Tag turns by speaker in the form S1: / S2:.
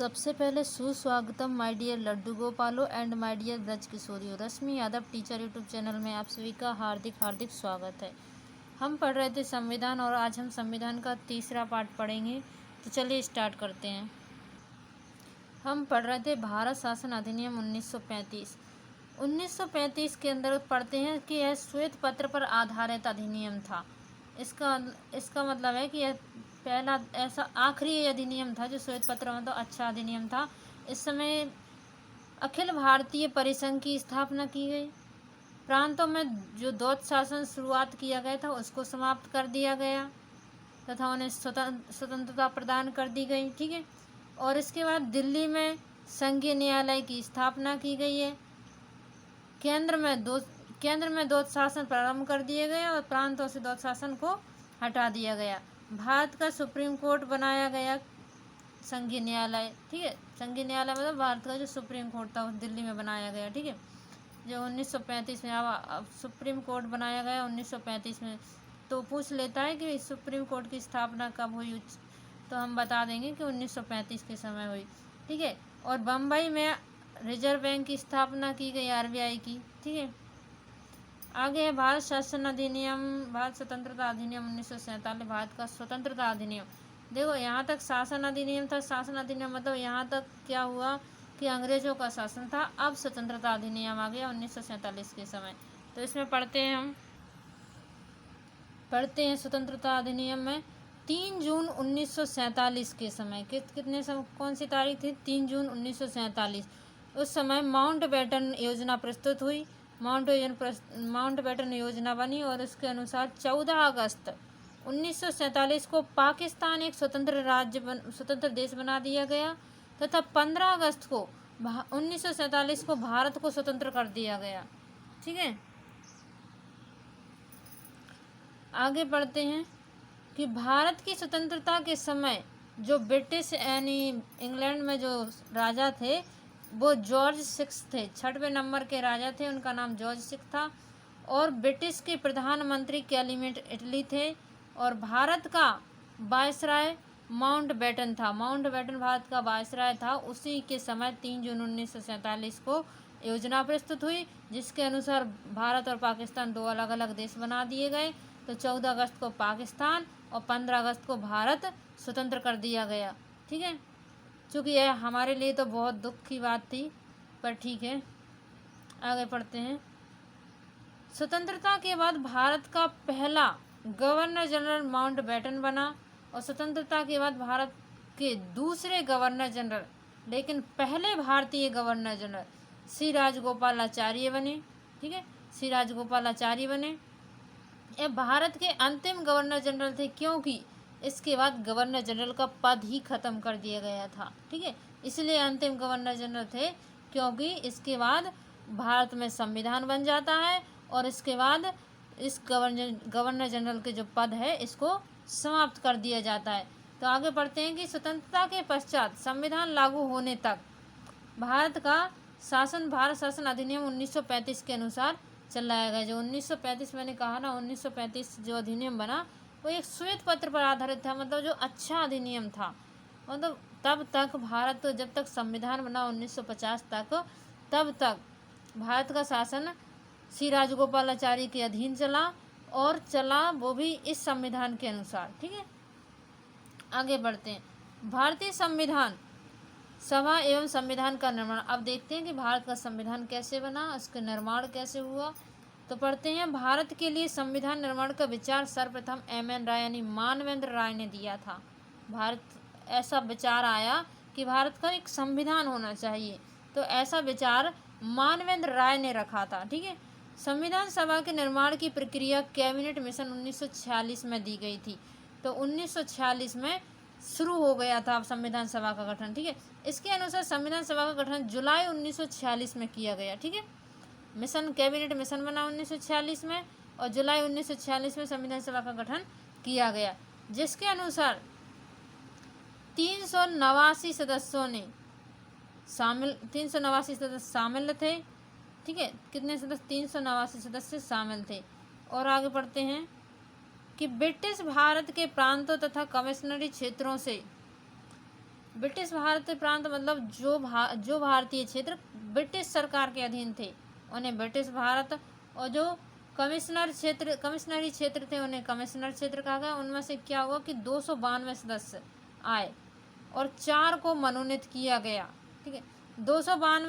S1: सबसे पहले सुस्वागतम माय डियर लड्डू गोपालो एंड माय डियर ब्रज किशोरियों। Rashmi Yadav teacher YouTube channel में आप सभी का हार्दिक हार्दिक स्वागत है। हम पढ़ रहे थे संविधान और आज हम संविधान का तीसरा पार्ट पढ़ेंगे। तो चलिए स्टार्ट करते हैं। हम पढ़ रहे थे भारत शासन अधिनियम 1935। 1935 के अंदर पढ़ते हैं कि यह श्वेत पत्र पर आधारित अधिनियम था। इसका मतलब है कि यह पहला ऐसा आखिरी अधिनियम था जो श्वेत पत्र मतलब अच्छा अधिनियम था। इस समय अखिल भारतीय परिसंघ की स्थापना की गई। प्रांतों में जो द्वैत शासन शुरुआत किया गया था उसको समाप्त कर दिया गया तथा उन्हें स्वतंत्रता प्रदान कर दी गई। ठीक है। और इसके बाद दिल्ली में संघीय न्यायालय की स्थापना की गई है। केंद्र में द्वैत शासन प्रारंभ कर दिए गए और प्रांतों से द्वैत शासन को हटा दिया गया। भारत का सुप्रीम कोर्ट बनाया गया संघीय न्यायालय। ठीक है। संघीय न्यायालय मतलब भारत का जो सुप्रीम कोर्ट था वो दिल्ली में बनाया गया। ठीक है। जो 1935 में अब सुप्रीम कोर्ट बनाया गया 1935 में। तो पूछ लेता है कि सुप्रीम कोर्ट की स्थापना कब हुई, तो हम बता देंगे कि 1935 के समय हुई। ठीक है। और बम्बई में रिजर्व बैंक की स्थापना की गई आरबीआई की। ठीक है। आगे है भारत शासन अधिनियम, भारत स्वतंत्रता अधिनियम 1947। भारत का स्वतंत्रता अधिनियम। देखो यहाँ तक शासन अधिनियम था। शासन अधिनियम मतलब यहाँ तक क्या हुआ कि अंग्रेजों का शासन था। अब स्वतंत्रता अधिनियम आ गया 1947 के समय। तो इसमें पढ़ते हैं स्वतंत्रता अधिनियम में 3 जून 1947 के समय कौन सी तारीख थी? 3 जून 1947। उस समय माउंटबेटन योजना प्रस्तुत हुई। माउंटबेटन योजना बनी और उसके अनुसार 14 अगस्त 1947 को पाकिस्तान एक स्वतंत्र देश बना दिया गया तथा 15 अगस्त को 1947 को भारत को स्वतंत्र कर दिया गया। ठीक है। आगे बढ़ते हैं कि भारत की स्वतंत्रता के समय जो ब्रिटिश यानी इंग्लैंड में जो राजा थे वो जॉर्ज 6 थे। 6वें नंबर के राजा थे, उनका नाम जॉर्ज 6 था। और ब्रिटिश के प्रधानमंत्री कैलिमेट इटली थे और भारत का वायसराय माउंटबेटन था। माउंटबेटन भारत का वायसराय था। उसी के समय 3 जून 1947 को योजना प्रस्तुत हुई जिसके अनुसार भारत और पाकिस्तान दो अलग अलग देश बना दिए गए। तो 14 अगस्त को पाकिस्तान और 15 अगस्त को भारत स्वतंत्र कर दिया गया। ठीक है। चूँकि यह हमारे लिए तो बहुत दुख की बात थी, पर ठीक है। आगे पढ़ते हैं। स्वतंत्रता के बाद भारत का पहला गवर्नर जनरल माउंटबेटन बना और स्वतंत्रता के बाद भारत के दूसरे गवर्नर जनरल लेकिन पहले भारतीय गवर्नर जनरल श्री राजगोपालाचार्य बने। ठीक है। श्री राजगोपालाचार्य बने। ये भारत के अंतिम गवर्नर जनरल थे क्योंकि इसके बाद गवर्नर जनरल का पद ही खत्म कर दिया गया था। ठीक है। इसलिए अंतिम गवर्नर जनरल थे क्योंकि इसके बाद भारत में संविधान बन जाता है और इसके बाद इस गवर्नर जनरल के जो पद है इसको समाप्त कर दिया जाता है। तो आगे बढ़ते हैं कि स्वतंत्रता के पश्चात संविधान लागू होने तक भारत शासन अधिनियम 1935 के अनुसार चलाया गया। जो 1935 मैंने कहा ना, 1935 जो अधिनियम बना वो एक श्वेत पत्र पर आधारित था, मतलब जो अच्छा अधिनियम था। मतलब तब तक भारत, जब तक संविधान बना 1950 तक, तब तक भारत का शासन श्री राजगोपालाचारी के अधीन चला और चला वो भी इस संविधान के अनुसार। ठीक है। आगे बढ़ते हैं। भारतीय संविधान सभा एवं संविधान का निर्माण। अब देखते हैं कि भारत का संविधान कैसे बना, उसका निर्माण कैसे हुआ। तो पढ़ते हैं। भारत के लिए संविधान निर्माण का विचार सर्वप्रथम एम.एन. राय यानी मानवेंद्र राय ने दिया था। ऐसा विचार आया कि भारत का एक संविधान होना चाहिए, तो ऐसा विचार मानवेंद्र राय ने रखा था। ठीक है। संविधान सभा के निर्माण की प्रक्रिया कैबिनेट मिशन 1946 में दी गई थी। तो 1946 में शुरू हो गया था संविधान सभा का गठन। ठीक है। इसके अनुसार संविधान सभा का गठन जुलाई 1946 में किया गया। ठीक है। कैबिनेट मिशन बना 1946 में और जुलाई 1946 में संविधान सभा का गठन किया गया, जिसके अनुसार 389 सदस्य शामिल थे। ठीक है। कितने सदस्य? 389 सदस्य शामिल थे। और आगे बढ़ते हैं कि ब्रिटिश भारत के प्रांतों तथा कमिश्नरी क्षेत्रों से ब्रिटिश भारतीय प्रांत मतलब जो भारतीय क्षेत्र ब्रिटिश सरकार के अधीन थे उन्हें ब्रिटिश भारत, और जो कमिश्नरी क्षेत्र थे उन्हें कमिश्नर क्षेत्र कहा गया। उनमें से क्या हुआ कि 292 सदस्य आए और 4 को मनोनीत किया गया। ठीक है, 292